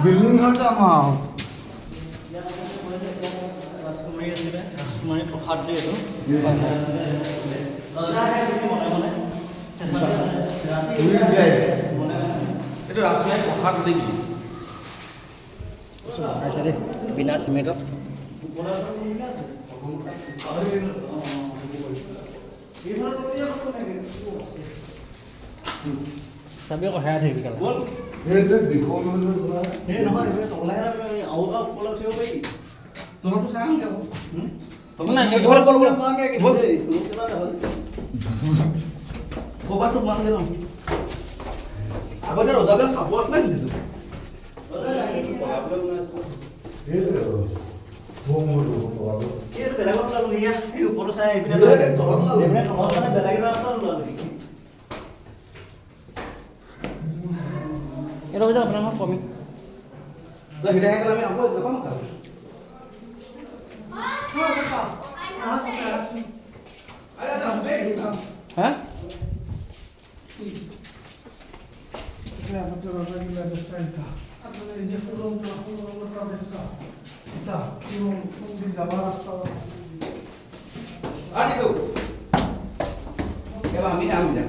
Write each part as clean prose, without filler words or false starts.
Building হৈ যাম আৰু ৰাজকুমাৰী প্ৰসাদ যে এইটো এইটো ৰাজকুমাৰী প্ৰসাদ নেকি বনাইছে দেই বিনা চিমেণ্টত চাবি আকৌ হেৰাই থাকিবি কালা তলতো চাই আহোঁগৈ ক'ৰবাতো মানগৈ ন আগতে ৰজাবিলাক চাব আছিলে নেকি বেলেগত ওলালো সেয়া এই ওপৰতো চাই এইপিনে বেলেগ ৰাস্তাত ওলালো এইটো হৈছে আপোনাৰ কমি হিদাই আমি আকৌ নাপাম হা Aduh, ya kami kami dah.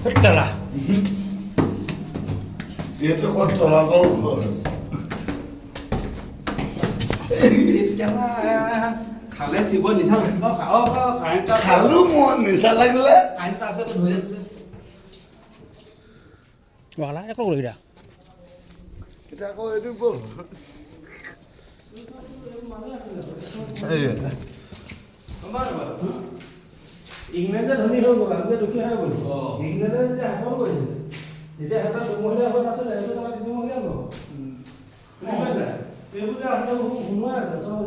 Betul lah. Itu kontrolator ঘর খালে শিব নিশা লাগিব কাৰেণ্টটা খালো মোৰ নিচা লাগিলে কাৰেণ্টটা আছে তো ধৰি আছে Wala, একো কৰি দিয়া এটা আকৌ এইটো বল ইংলেণ্ডে ধনী হৈ গ'ল আমি দুখীয়া হৈ গ'ল ইংলেণ্ডে যেতিয়া শাসন কৰিছিলে তেতিয়া এটা দুমহলীয়া ঘৰ আছিলে সেইটো তাত তিনিমহলীয়া ঘৰ এইবোৰ যে আছে শুনোৱাই আছে চব